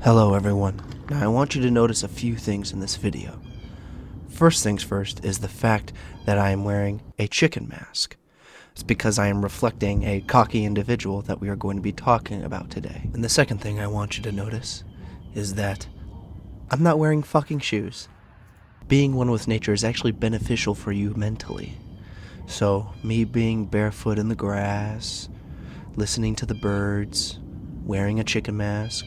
Hello everyone. Now I want you to notice a few things in this video. First things first is the fact that I am wearing a chicken mask. It's because I am reflecting a cocky individual that we are going to be talking about today. And the second thing I want you to notice is that I'm not wearing fucking shoes. Being one with nature is actually beneficial for you mentally. So me being barefoot in the grass, listening to the birds, wearing a chicken mask,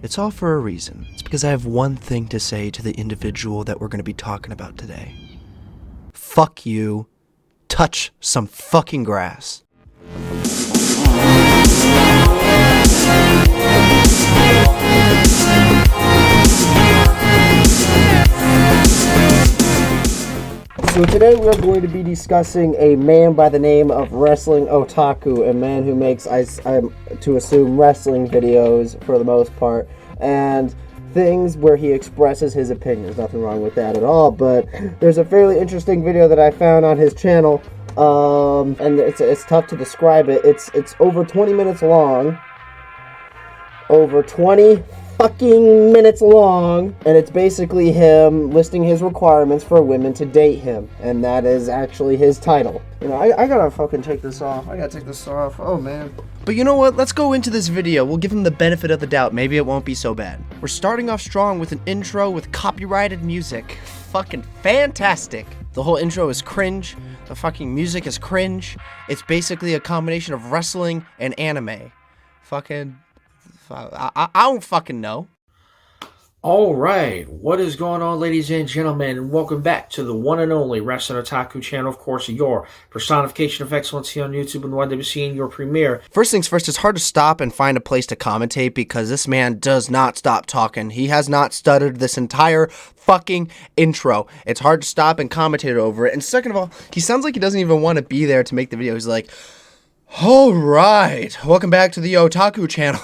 it's all for a reason. It's because I have one thing to say to the individual that we're going to be talking about today. Fuck you. Touch some fucking grass. So today we're going to be discussing a man by the name of Wrestling Otaku, a man who makes, I'm to assume, wrestling videos for the most part, and things where he expresses his opinions. Nothing wrong with that at all, but there's a fairly interesting video that I found on his channel, and it's tough to describe it. It's over 20 minutes long. Over 20 fucking minutes long, and it's basically him listing his requirements for women to date him, and that is actually his title. You know, I gotta fucking take this off. I gotta take this off. Oh man. But you know what? Let's go into this video. We'll give him the benefit of the doubt. Maybe it won't be so bad. We're starting off strong with an intro with copyrighted music. Fucking fantastic. The whole intro is cringe. The fucking music is cringe. It's basically a combination of wrestling and anime. Fucking... I don't fucking know. Alright, what is going on, ladies and gentlemen, and welcome back to the one and only Wrestling Otaku channel, of course, your personification of excellence here on YouTube and YWC and your premiere. First things first, it's hard to stop and find a place to commentate because this man does not stop talking. He has not stuttered this entire fucking intro. It's hard to stop and commentate over it. And second of all, he sounds like he doesn't even want to be there to make the video. He's like, alright, welcome back to the Otaku channel.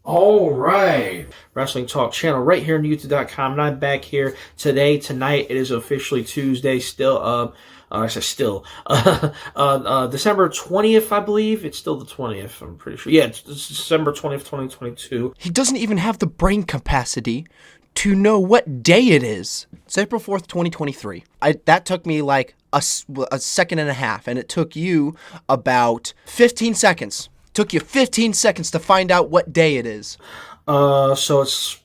Alright, Wrestling Talk channel right here on YouTube.com, and I'm back here tonight. It is officially Tuesday, December 20th, I believe. It's still the 20th, I'm pretty sure. Yeah, it's December 20th, 2022. He doesn't even have the brain capacity to know what day it is. It's April 4th, 2023. That took me like a second and a half, and it took you about 15 seconds. Took you 15 seconds to find out what day it is. So it's,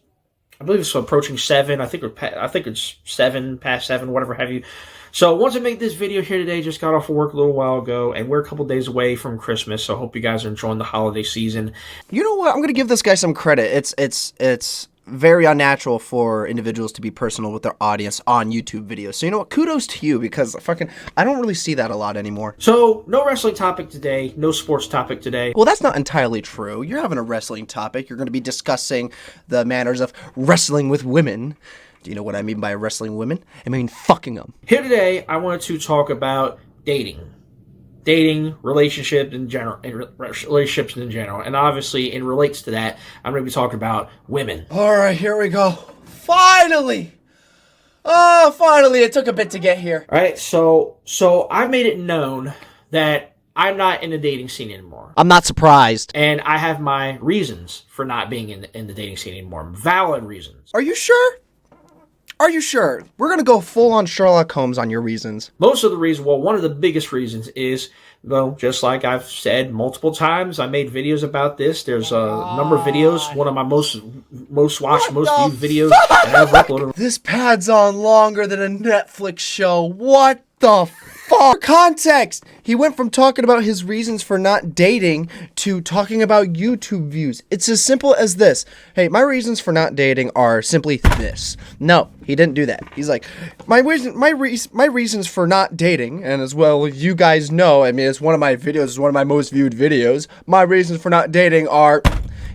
I believe it's approaching 7. I think it's 7, past 7, whatever have you. So once I make this video here today, just got off of work a little while ago, and we're a couple days away from Christmas, so I hope you guys are enjoying the holiday season. You know what? I'm gonna give this guy some credit. It's very unnatural for individuals to be personal with their audience on YouTube videos. So you know what? Kudos to you, because I don't really see that a lot anymore. So no wrestling topic today, no sports topic today. Well, that's not entirely true. You're having a wrestling topic. You're going to be discussing the manners of wrestling with women. Do you know what I mean by wrestling women? I mean fucking them. Here today, I wanted to talk about dating, relationships in general, and obviously, it relates to that. I'm going to be talking about women. All right, here we go. Finally! Oh, finally! It took a bit to get here. All right, so I made it known that I'm not in the dating scene anymore. I'm not surprised. And I have my reasons for not being in the dating scene anymore. Valid reasons. Are you sure? Are you sure? We're going to go full on Sherlock Holmes on your reasons. Most of the reasons, well, one of the biggest reasons is, well, just like I've said multiple times, I made videos about this. There's a number of videos, one of my most watched, most viewed videos that I've uploaded. This pad's on longer than a Netflix show. What the fuck? Context! He went from talking about his reasons for not dating to talking about YouTube views. It's as simple as this. Hey, my reasons for not dating are simply this. No, he didn't do that. He's like, my reasons for not dating, and as well you guys know, I mean, it's one of my videos, it's one of my most viewed videos. My reasons for not dating are...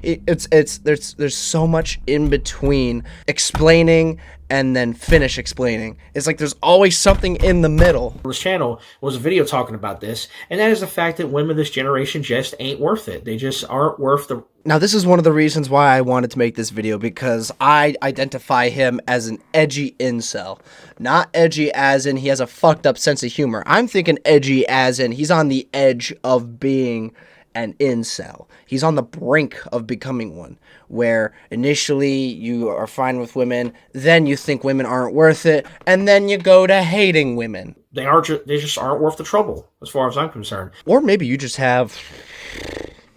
There's so much in between explaining and then finish explaining. It's like there's always something in the middle. This channel was a video talking about this, and that is the fact that women of this generation just ain't worth it. They just aren't worth the... Now, this is one of the reasons why I wanted to make this video, because I identify him as an edgy incel. Not edgy as in he has a fucked up sense of humor. I'm thinking edgy as in he's on the edge of being an incel. He's on the brink of becoming one, where initially you are fine with women, then you think women aren't worth it, and then you go to hating women. They just aren't worth the trouble, as far as I'm concerned. Or maybe you just have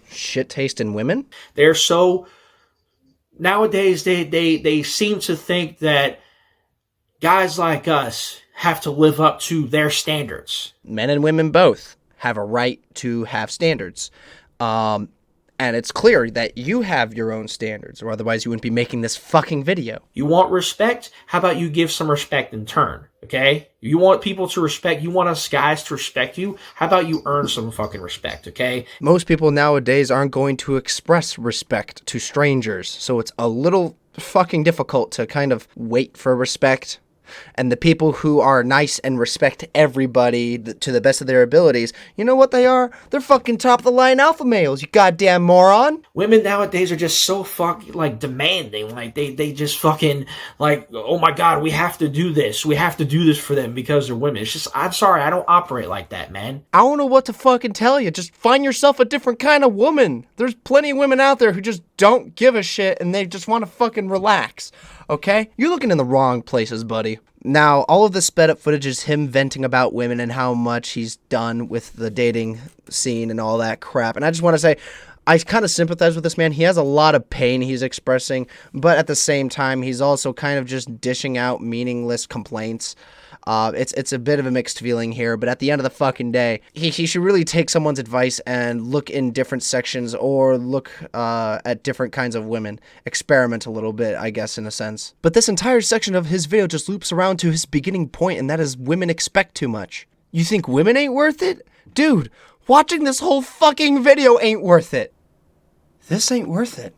shit taste in women. They're so nowadays they seem to think that guys like us have to live up to their standards. Men and women both have a right to have standards. And it's clear that you have your own standards, or otherwise you wouldn't be making this fucking video. You want respect? How about you give some respect in turn, okay? You want people to respect, you want us guys to respect you? How about you earn some fucking respect, okay? Most people nowadays aren't going to express respect to strangers, so it's a little fucking difficult to kind of wait for respect. And the people who are nice and respect everybody to the best of their abilities, you know what they are? They're fucking top of the line alpha males, you goddamn moron. Women nowadays are just so fucking, like, demanding. Like, they just fucking, like, oh my god, we have to do this. We have to do this for them because they're women. It's just, I'm sorry, I don't operate like that, man. I don't know what to fucking tell you. Just find yourself a different kind of woman. There's plenty of women out there who just don't give a shit and they just want to fucking relax. Okay? You're looking in the wrong places, buddy. Now, all of the sped up footage is him venting about women and how much he's done with the dating scene and all that crap. And I just want to say, I kind of sympathize with this man. He has a lot of pain he's expressing, but at the same time, he's also kind of just dishing out meaningless complaints. It's a bit of a mixed feeling here, but at the end of the fucking day, he should really take someone's advice and look in different sections or look at different kinds of women. Experiment a little bit, I guess, in a sense. But this entire section of his video just loops around to his beginning point, and that is women expect too much. You think women ain't worth it? Dude, watching this whole fucking video ain't worth it. This ain't worth it.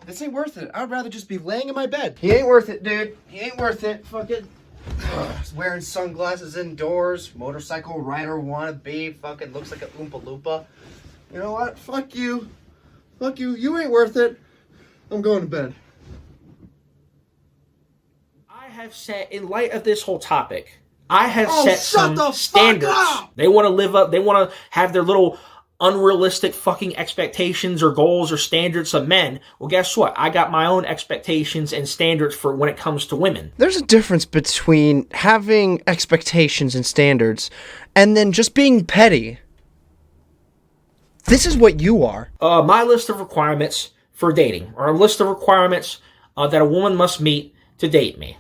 This ain't worth it. I'd rather just be laying in my bed. He ain't worth it, dude. He ain't worth it. Fucking he's wearing sunglasses indoors. Motorcycle rider wannabe. Fucking looks like a Oompa Loompa. You know what? Fuck you. Fuck you. You ain't worth it. I'm going to bed. I have set, in light of this whole topic, I have set shut the some standards. fuck up! They want to live up, they want to have their little unrealistic fucking expectations or goals or standards of men. Well, guess what? I got my own expectations and standards for when it comes to women. There's a difference between having expectations and standards and then just being petty. This is what you are. My list of requirements for dating, or a list of requirements that a woman must meet to date me.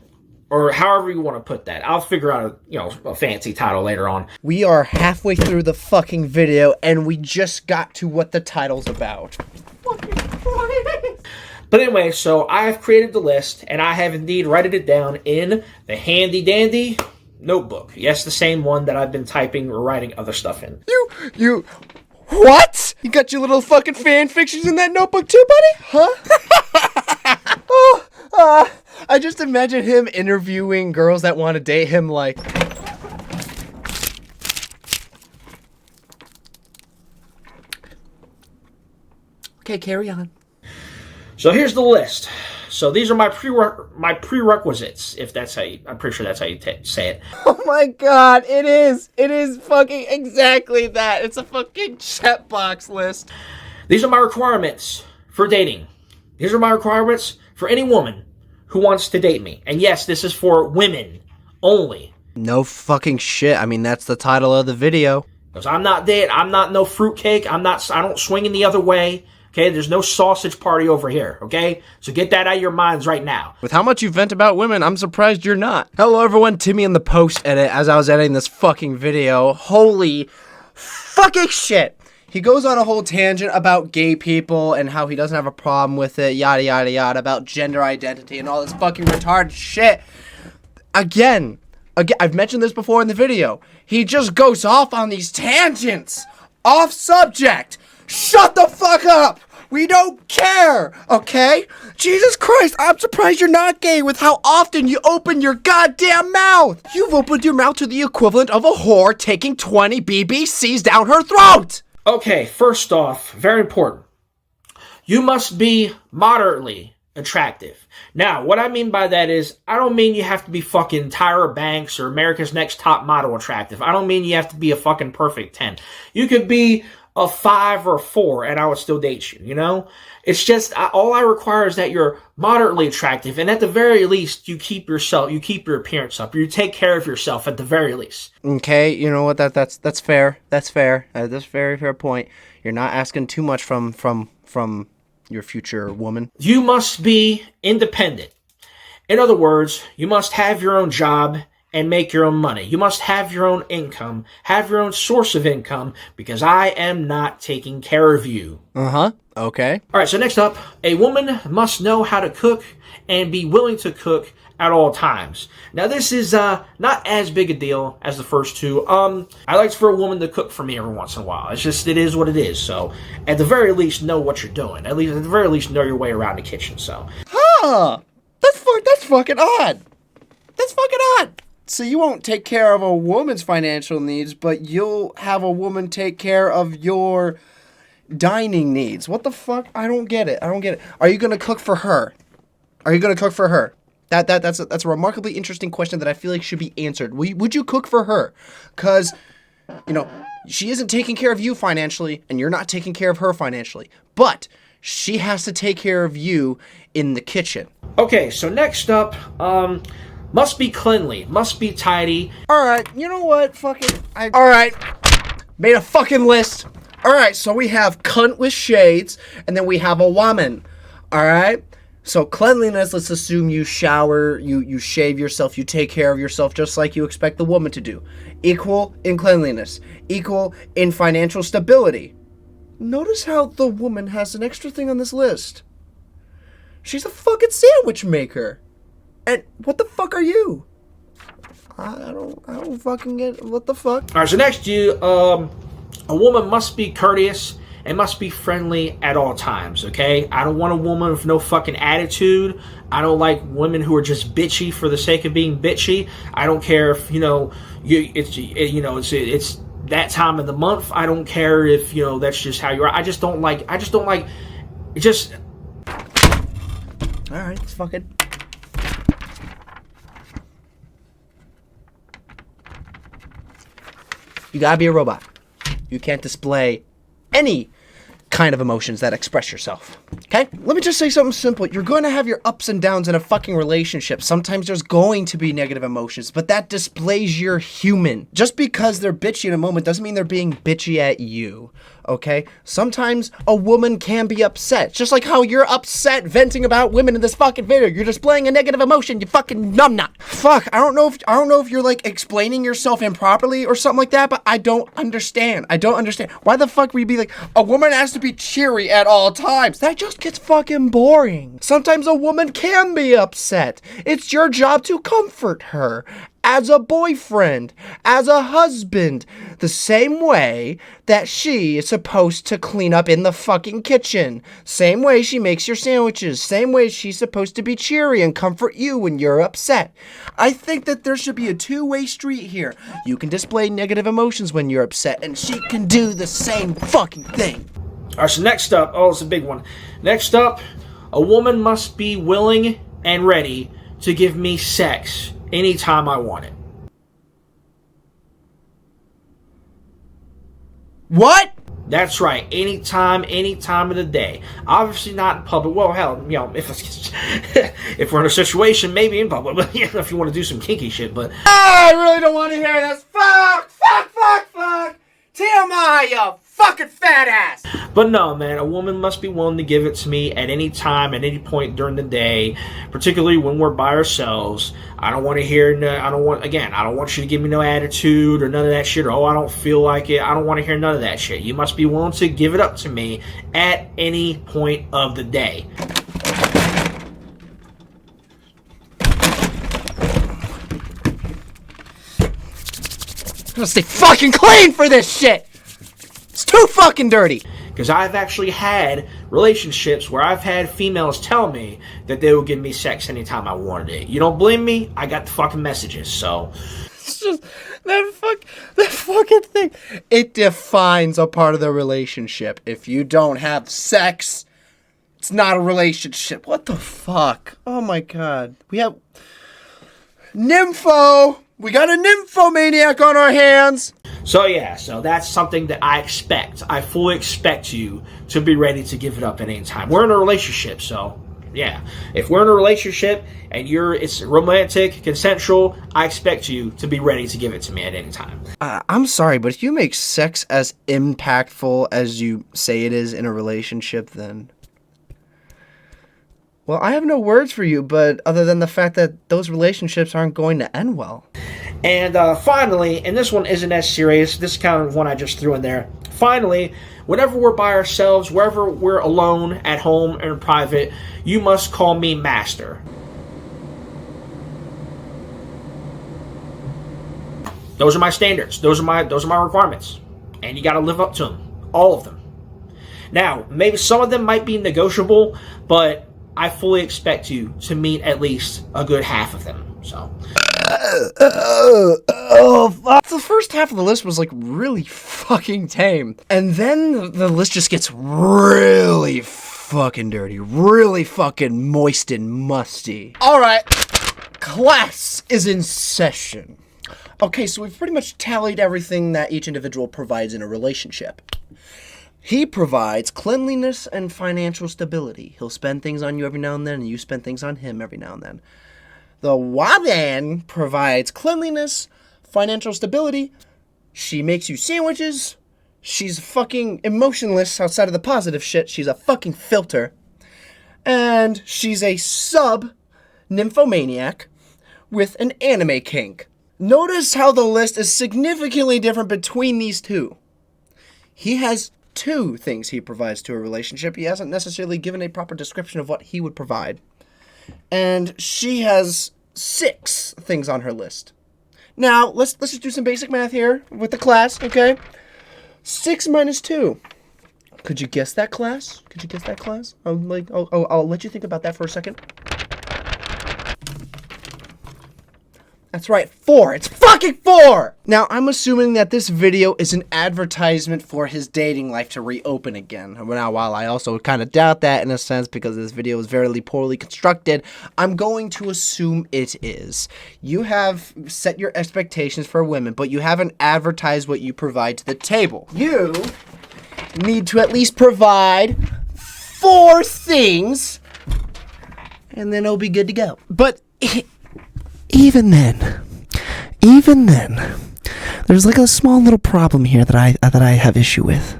Or however you want to put that. I'll figure out a fancy title later on. We are halfway through the fucking video and we just got to what the title's about. But anyway, so I have created the list, and I have indeed written it down in the handy dandy notebook. Yes, the same one that I've been typing or writing other stuff in. You, what? You got your little fucking fan fictions in that notebook too, buddy? Huh? I just imagine him interviewing girls that want to date him like... Okay, carry on. So here's the list. So these are my prerequisites, if that's how you... I'm pretty sure that's how you say it. Oh my god, it is. It is fucking exactly that. It's a fucking checkbox list. These are my requirements for dating. These are my requirements for any woman who wants to date me. And yes, this is for women only. No fucking shit. I mean, that's the title of the video. Because I'm not no fruitcake. I don't swing in the other way. Okay, there's no sausage party over here, okay? So get that out of your minds right now. With how much you vent about women, I'm surprised you're not. Hello everyone, Timmy in the post edit as I was editing this fucking video. Holy fucking shit. He goes on a whole tangent about gay people and how he doesn't have a problem with it, yada yada yada, about gender identity and all this fucking retarded shit. Again, I've mentioned this before in the video. He just goes off on these tangents. Off subject. Shut the fuck up! We don't care, okay? Jesus Christ, I'm surprised you're not gay with how often you open your goddamn mouth! You've opened your mouth to the equivalent of a whore taking 20 BBCs down her throat! Okay, first off, very important. You must be moderately attractive. Now, what I mean by that is, I don't mean you have to be fucking Tyra Banks or America's Next Top Model attractive. I don't mean you have to be a fucking perfect 10. You could be a 5 or a 4 and I would still date you, you know? It's just, all I require is that you're moderately attractive, and at the very least, you keep your appearance up. You take care of yourself at the very least. Okay, you know what? That's fair. That's fair. That's a very fair point. You're not asking too much from your future woman. You must be independent. In other words, you must have your own job and make your own money. You must have your own income, have your own source of income, because I am not taking care of you. Uh-huh. Okay. All right, so next up, a woman must know how to cook and be willing to cook at all times. Now, this is not as big a deal as the first two. I like for a woman to cook for me every once in a while. It's just, it is what it is. So, at the very least, know what you're doing. At the very least, know your way around the kitchen. So, Huh. That's fucking odd. That's fucking odd. So you won't take care of a woman's financial needs, but you'll have a woman take care of your dining needs. What the fuck? I don't get it. Are you gonna cook for her? That's a remarkably interesting question that I feel like should be answered. Would you cook for her? Because, you know, she isn't taking care of you financially, and you're not taking care of her financially. But she has to take care of you in the kitchen. okay, so next up, must be cleanly, must be tidy. Alright, you know what? Alright, made a fucking list. Alright, so we have cunt with shades, and then we have a woman. Alright? So cleanliness, let's assume you shower, you shave yourself, you take care of yourself just like you expect the woman to do. Equal in cleanliness. Equal in financial stability. Notice how the woman has an extra thing on this list. She's a fucking sandwich maker. And what the fuck are you? I don't fucking get what the fuck. All right, so next, a woman must be courteous and must be friendly at all times, okay? I don't want a woman with no fucking attitude. I don't like women who are just bitchy for the sake of being bitchy. I don't care if, it's that time of the month. I don't care if, that's just how you are. I just don't like, it just... Alright, it's fucking... You gotta be a robot. You can't display any kind of emotions that express yourself. Okay? Let me just say something simple. You're going to have your ups and downs in a fucking relationship. Sometimes there's going to be negative emotions, but that displays you're human. Just because they're bitchy in a moment doesn't mean they're being bitchy at you. Okay? Sometimes a woman can be upset. Just like how you're upset venting about women in this fucking video. You're displaying a negative emotion, you fucking numbnut. Fuck, I don't know if you're like explaining yourself improperly or something like that, but I don't understand. Why the fuck would you be like, a woman has to be cheery at all times? That just gets fucking boring. Sometimes a woman can be upset. It's your job to comfort her. As a boyfriend, as a husband, the same way that she is supposed to clean up in the fucking kitchen. Same way she makes your sandwiches. Same way she's supposed to be cheery and comfort you when you're upset. I think that there should be a two-way street here. You can display negative emotions when you're upset, and she can do the same fucking thing. All right, so next up, it's a big one. Next up, a woman must be willing and ready to give me sex anytime I want it. What? That's right. Anytime, any time of the day. Obviously not in public. Well, hell, if we're in a situation, maybe in public. But if you want to do some kinky shit, but I really don't want to hear this. Fuck. TMI, you fucking fat ass. But no, man, a woman must be willing to give it to me at any time, at any point during the day, particularly when we're by ourselves. I don't want you to give me no attitude or none of that shit, or, I don't feel like it. I don't want to hear none of that shit. You must be willing to give it up to me at any point of the day. I'm gonna stay fucking clean for this shit. It's too fucking dirty. Because I've actually had relationships where I've had females tell me that they would give me sex anytime I wanted it. You don't believe me? I got the fucking messages, so... It's just, that fucking thing. It defines a part of the relationship. If you don't have sex, It's not a relationship. What the fuck? Oh my god. We have nympho. We got a nymphomaniac on our hands. So yeah, so that's something that I expect. I fully expect you to be ready to give it up at any time. We're in a relationship, so yeah. If we're in a relationship and it's romantic, consensual, I expect you to be ready to give it to me at any time. I'm sorry, but if you make sex as impactful as you say it is in a relationship, then... well, I have no words for you, but other than the fact that those relationships aren't going to end well. And finally, and this one isn't as serious, this is kind of one I just threw in there. Finally, whenever we're by ourselves, wherever we're alone, at home, or in private, you must call me master. Those are my standards. Those are my requirements. And you got to live up to them. All of them. Now, maybe some of them might be negotiable, but I fully expect you to meet at least a good half of them. So, fuck. The first half of the list was like really fucking tame, and then the list just gets really fucking dirty, really fucking moist and musty. All right, class is in session. Okay, so we've pretty much tallied everything that each individual provides in a relationship. He provides cleanliness and financial stability. He'll spend things on you every now and then, and you spend things on him every now and then. The woman provides cleanliness, financial stability. She makes you sandwiches. She's fucking emotionless outside of the positive shit. She's a fucking filter. And she's a sub-nymphomaniac with an anime kink. Notice how the list is significantly different between these two. He has 2 things he provides to a relationship. He hasn't necessarily given a proper description of what he would provide. And she has 6 things on her list. Now, let's just do some basic math here with the class, okay? 6 minus 2. Could you guess that, class? Could you guess that, class? I'll let you think about that for a second. That's right, 4. It's fucking 4! Now, I'm assuming that this video is an advertisement for his dating life to reopen again. Now, while I also kind of doubt that in a sense because this video is very poorly constructed, I'm going to assume it is. You have set your expectations for women, but you haven't advertised what you provide to the table. You need to at least provide 4 things, and then it'll be good to go. But... Even then, there's like a small little problem here that I have issue with.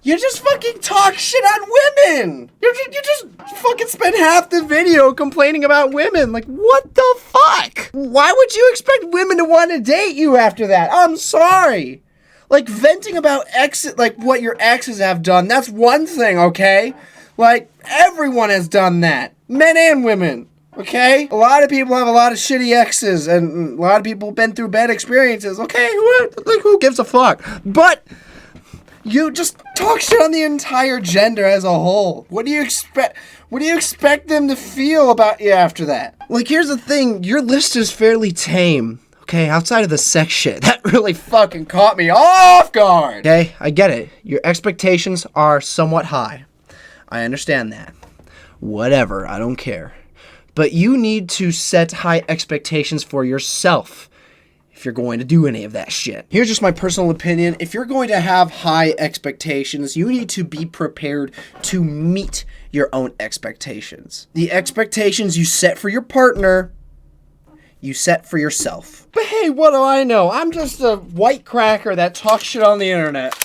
You just fucking talk shit on women! You just fucking spend half the video complaining about women. Like, what the fuck? Why would you expect women to want to date you after that? I'm sorry. Like, venting about what your exes have done, that's one thing, okay? Like, everyone has done that. Men and women. Okay? A lot of people have a lot of shitty exes, and a lot of people have been through bad experiences. Okay, who gives a fuck? But you just talk shit on the entire gender as a whole. What do you expect? What do you expect them to feel about you after that? Like, here's the thing. Your list is fairly tame. Okay, outside of the sex shit. That really fucking caught me off guard. Okay, I get it. Your expectations are somewhat high. I understand that. Whatever, I don't care. But you need to set high expectations for yourself if you're going to do any of that shit. Here's just my personal opinion. If you're going to have high expectations, you need to be prepared to meet your own expectations. The expectations you set for your partner, you set for yourself. But hey, what do I know? I'm just a white cracker that talks shit on the internet.